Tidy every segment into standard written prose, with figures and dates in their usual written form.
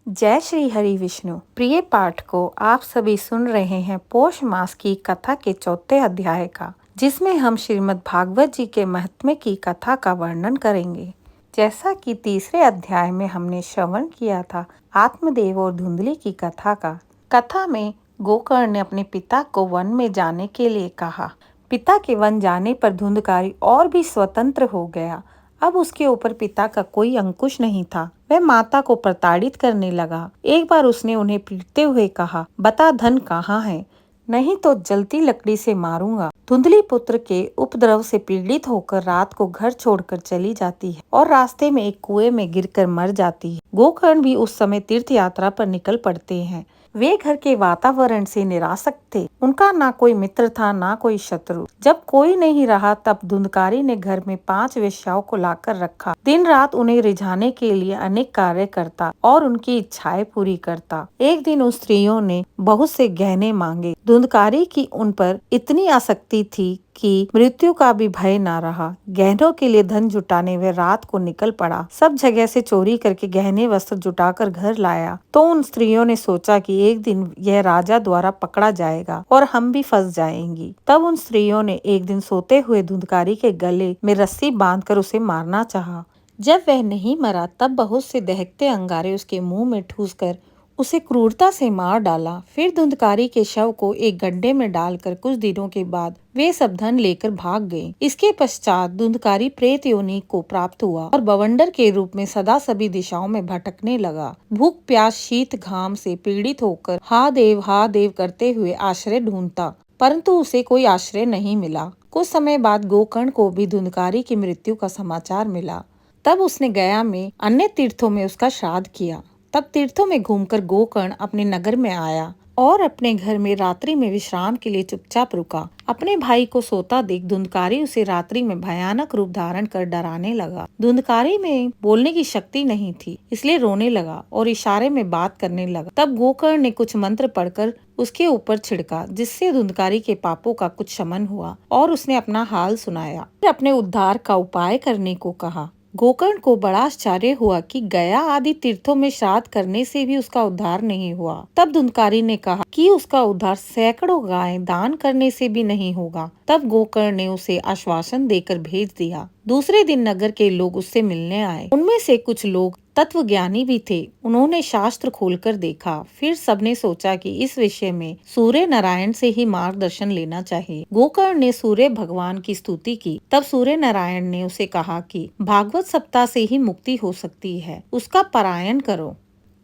जय श्री हरि विष्णु। प्रिय पाठकों, आप सभी सुन रहे हैं पौष मास की कथा के चौथे अध्याय का, जिसमें हम श्रीमद् भागवत जी के महात्म्य की कथा का वर्णन करेंगे। जैसा कि तीसरे अध्याय में हमने श्रवण किया था आत्मदेव और धुंधली की कथा का। कथा में गोकर्ण ने अपने पिता को वन में जाने के लिए कहा। पिता के वन जाने पर धुंधकारी और भी स्वतंत्र हो गया। अब उसके ऊपर पिता का कोई अंकुश नहीं था। वह माता को प्रताड़ित करने लगा। एक बार उसने उन्हें पीटते हुए कहा, बता धन कहाँ है, नहीं तो जलती लकड़ी से मारूंगा। धुंधली पुत्र के उपद्रव से पीड़ित होकर रात को घर छोड़कर चली जाती है और रास्ते में एक कुएं में गिरकर मर जाती है। गोकर्ण भी उस समय तीर्थ यात्रा पर निकल पड़ते हैं। वे घर के वातावरण से निरासक्त थे। उनका ना कोई मित्र था ना कोई शत्रु। जब कोई नहीं रहा तब धुंधकारी ने घर में 5 वेश्याओं को लाकर रखा। दिन रात उन्हें रिझाने के लिए अनेक कार्य करता और उनकी इच्छाएं पूरी करता। एक दिन उन स्त्रियों ने बहुत से गहने मांगे। धुंधकारी की उन पर इतनी आसक्ति थी कि मृत्यु का भी भय न रहा। गहनों के लिए धन जुटाने वह रात को निकल पड़ा। सब जगह से चोरी करके गहने वस्त्र जुटाकर घर लाया। तो उन स्त्रियों ने सोचा कि एक दिन यह राजा द्वारा पकड़ा जाएगा और हम भी फंस जाएंगी। तब उन स्त्रियों ने एक दिन सोते हुए धुंधकारी के गले में रस्सी बांधकर उसे मारना चाहा। जब वह नहीं मरा तब बहुत से दहकते अंगारे उसके मुंह में ठूसकर उसे क्रूरता से मार डाला। फिर धुंधकारी के शव को एक गड्ढे में डालकर कुछ दिनों के बाद वे सब धन लेकर भाग गए। इसके पश्चात धुंधकारी प्रेत योनि को प्राप्त हुआ और बवंडर के रूप में सदा सभी दिशाओं में भटकने लगा। भूख प्यास शीत घाम से पीड़ित होकर हा देव करते हुए आश्रय ढूंढता, परंतु उसे कोई आश्रय नहीं मिला। कुछ समय बाद गोकर्ण को भी धुंधकारी की मृत्यु का समाचार मिला। तब उसने गया में अन्य तीर्थों में उसका श्राद्ध किया। तब तीर्थों में घूमकर गोकर्ण अपने नगर में आया और अपने घर में रात्रि में विश्राम के लिए चुपचाप रुका। अपने भाई को सोता देख धुंधकारी उसे रात्रि में भयानक रूप धारण कर डराने लगा। धुंधकारी में बोलने की शक्ति नहीं थी, इसलिए रोने लगा और इशारे में बात करने लगा। तब गोकर्ण ने कुछ मंत्र पढ़कर उसके ऊपर छिड़का, जिससे धुंधकारी के पापों का कुछ शमन हुआ और उसने अपना हाल सुनाया। फिर अपने उद्धार का उपाय करने को कहा। गोकर्ण को बड़ा आश्चर्य हुआ कि गया आदि तीर्थों में श्राद्ध करने से भी उसका उद्धार नहीं हुआ। तब धुंधकारी ने कहा कि उसका उद्धार सैकड़ों गायें दान करने से भी नहीं होगा। तब गोकर्ण ने उसे आश्वासन देकर भेज दिया। दूसरे दिन नगर के लोग उससे मिलने आए। उनमें से कुछ लोग तत्वज्ञानी भी थे। उन्होंने शास्त्र खोलकर देखा। फिर सबने सोचा कि इस विषय में सूर्य नारायण से ही मार्गदर्शन लेना चाहिए। गोकर्ण ने सूर्य भगवान की स्तुति की। तब सूर्य नारायण ने उसे कहा कि भागवत सप्ताह से ही मुक्ति हो सकती है, उसका पारायण करो।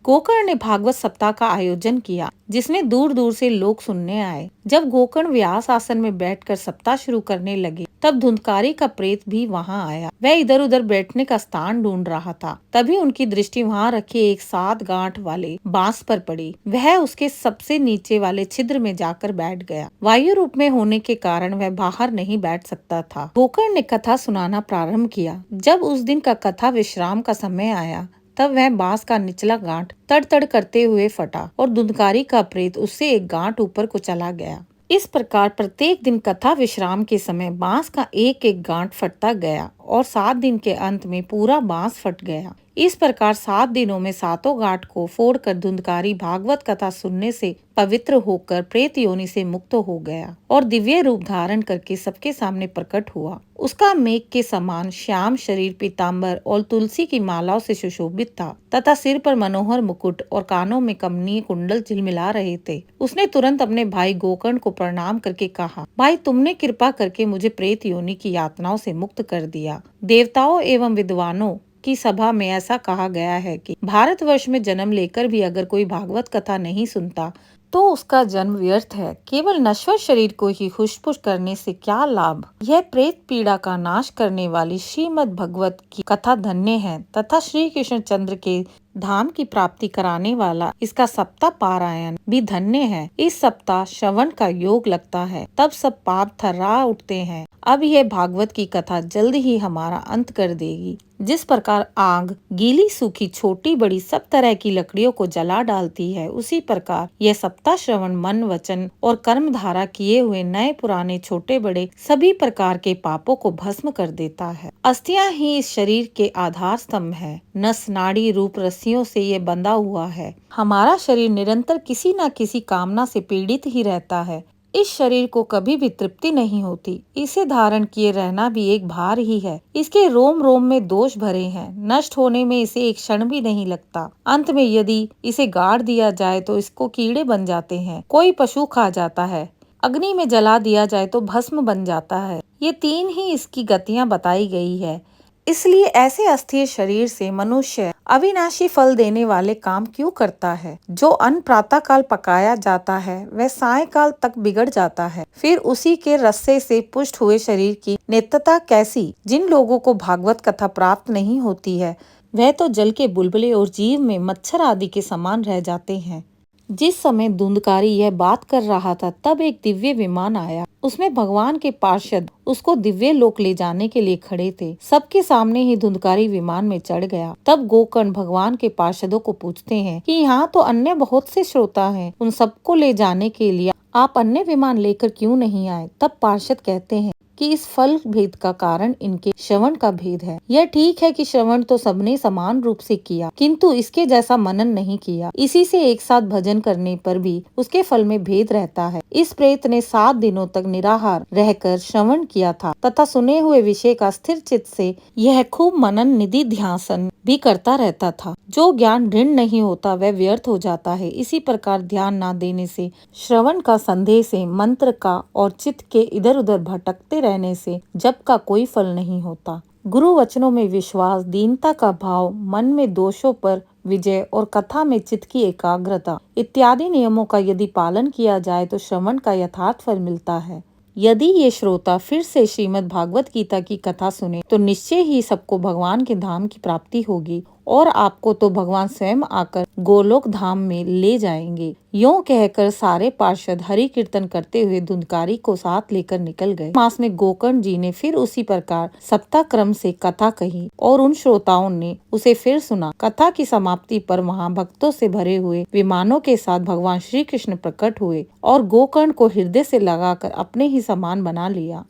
गोकर्ण ने भागवत सप्ताह का आयोजन किया, जिसमें दूर दूर से लोग सुनने आए। जब गोकर्ण व्यास आसन में बैठकर सप्ताह शुरू करने लगे, तब धुंधकारी का प्रेत भी वहां आया। वह इधर उधर बैठने का स्थान ढूंढ रहा था। तभी उनकी दृष्टि वहां रखे एक 7 गांठ वाले बांस पर पड़ी। वह उसके सबसे नीचे वाले छिद्र में जाकर बैठ गया। वायु रूप में होने के कारण वह बाहर नहीं बैठ सकता था। गोकर्ण ने कथा सुनाना प्रारंभ किया। जब उस दिन का कथा विश्राम का समय आया, तब वह बांस का निचला गांठ तड़ करते हुए फटा और धुंधकारी का प्रेत उससे एक गांठ ऊपर को चला गया। इस प्रकार प्रत्येक दिन कथा विश्राम के समय बांस का एक एक गांठ फटता गया और 7 दिन के अंत में पूरा बांस फट गया। इस प्रकार 7 दिनों में 7 गांठ को फोड़कर धुंधकारी भागवत कथा सुनने से पवित्र होकर प्रेत योनि से मुक्त हो गया और दिव्य रूप धारण करके सबके सामने प्रकट हुआ। उसका मेघ के समान श्याम शरीर पीताम्बर और तुलसी की मालाओं से सुशोभित था तथा सिर पर मनोहर मुकुट और कानों में कमनीय कुंडल झिलमिला रहे थे। उसने तुरंत अपने भाई गोकर्ण को प्रणाम करके कहा, भाई तुमने कृपा करके मुझे प्रेत योनि की यातनाओं से मुक्त कर दिया। देवताओं एवं विद्वानों की सभा में ऐसा कहा गया है कि भारतवर्ष में जन्म लेकर भी अगर कोई भागवत कथा नहीं सुनता तो उसका जन्म व्यर्थ है। केवल नश्वर शरीर को ही खुशपुश करने से क्या लाभ। यह प्रेत पीड़ा का नाश करने वाली श्रीमद् भगवत की कथा धन्य है तथा श्री कृष्ण चंद्र के धाम की प्राप्ति कराने वाला इसका सप्ताह पारायण भी धन्य है। इस सप्ताह श्रवण का योग लगता है, तब सब पाप थर्रा उठते हैं। अब यह भागवत की कथा जल्द ही हमारा अंत कर देगी। जिस प्रकार आग गीली सूखी छोटी बड़ी सब तरह की लकड़ियों को जला डालती है, उसी प्रकार यह सप्ताह श्रवण मन वचन और कर्म धारा किए हुए नए पुराने छोटे बड़े सभी प्रकार के पापों को भस्म कर देता है। अस्थियां ही इस शरीर के आधार स्तंभ है। नस नाड़ी रूप रस्सी रस्सियों से ये बंधा हुआ है। हमारा शरीर निरंतर किसी न किसी कामना से पीड़ित ही रहता है। इस शरीर को कभी भी तृप्ति नहीं होती। इसे धारण किए रहना भी एक भार ही है। इसके रोम रोम में दोष भरे हैं। नष्ट होने में इसे एक क्षण भी नहीं लगता। अंत में यदि इसे गाड़ दिया जाए तो इसको कीड़े बन जाते हैं, कोई पशु खा जाता है, अग्नि में जला दिया जाए तो भस्म बन जाता है। ये तीन ही इसकी गतियां बताई गई है। इसलिए ऐसे अस्थिर शरीर से मनुष्य अविनाशी फल देने वाले काम क्यों करता है? जो अन्न प्रातः काल पकाया जाता है वह सायंकाल तक बिगड़ जाता है। फिर उसी के रस्से से पुष्ट हुए शरीर की नित्यता कैसी? जिन लोगों को भागवत कथा प्राप्त नहीं होती है वह तो जल के बुलबुले और जीव में मच्छर आदि के समान रह जाते हैं। जिस समय धुंधकारी यह बात कर रहा था तब एक दिव्य विमान आया। उसमें भगवान के पार्षद उसको दिव्य लोक ले जाने के लिए खड़े थे। सबके सामने ही धुंधकारी विमान में चढ़ गया। तब गोकर्ण भगवान के पार्षदों को पूछते हैं कि यहाँ तो अन्य बहुत से श्रोता हैं, उन सबको ले जाने के लिए आप अन्य विमान लेकर क्यों नहीं आए? तब पार्षद कहते हैं कि इस फल भेद का कारण इनके श्रवण का भेद है। यह ठीक है कि श्रवण तो सबने समान रूप से किया, किंतु इसके जैसा मनन नहीं किया। इसी से एक साथ भजन करने पर भी उसके फल में भेद रहता है। इस प्रेत ने 7 दिनों तक निराहार रहकर श्रवण किया था तथा सुने हुए विषय का स्थिर चित्त से यह खूब मनन निधि ध्यान भी करता रहता था। जो ज्ञान दृढ़ नहीं होता वह व्यर्थ हो जाता है। इसी प्रकार ध्यान न देने से, श्रवण का संदेह से, मंत्र का और चित्त के इधर उधर भटकते रहने से जप का कोई फल नहीं होता। गुरु वचनों में विश्वास, दीनता का भाव, मन में दोषों पर विजय और कथा में चित्त की एकाग्रता इत्यादि नियमों का यदि पालन किया जाए तो श्रवण का यथार्थ फल मिलता है। यदि ये श्रोता फिर से श्रीमद् भागवत गीता की कथा सुने तो निश्चय ही सबको भगवान के धाम की प्राप्ति होगी और आपको तो भगवान स्वयं आकर गोलोक धाम में ले जाएंगे। यूं कहकर सारे पार्षद हरि कीर्तन करते हुए धुंधकारी को साथ लेकर निकल गए। मास में गोकर्ण जी ने फिर उसी प्रकार सप्ताह क्रम से कथा कही और उन श्रोताओं ने उसे फिर सुना। कथा की समाप्ति पर वहां भक्तों से भरे हुए विमानों के साथ भगवान श्री कृष्ण प्रकट हुए और गोकर्ण को हृदय से लगाकर अपने ही समान बना लिया।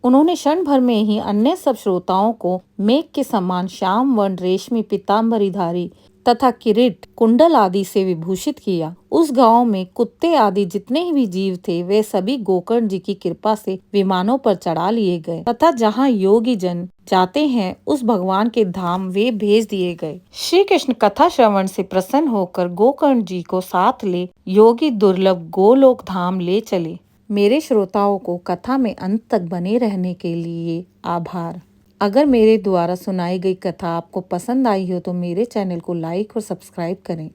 उन्होंने क्षण भर में ही अन्य सब श्रोताओं को मेघ के समान श्याम वर्ण रेशमी पीताम्बरीधारी तथा किरीट कुंडल आदि से विभूषित किया। उस गांव में कुत्ते आदि जितने भी जीव थे वे सभी गोकर्ण जी की कृपा से विमानों पर चढ़ा लिए गए तथा जहां योगी जन जाते हैं उस भगवान के धाम वे भेज दिए गए। श्री कृष्ण कथा श्रवण से प्रसन्न होकर गोकर्ण जी को साथ ले योगी दुर्लभ गोलोक धाम ले चले। मेरे श्रोताओं को कथा में अंत तक बने रहने के लिए आभार। अगर मेरे द्वारा सुनाई गई कथा आपको पसंद आई हो तो मेरे चैनल को लाइक और सब्सक्राइब करें।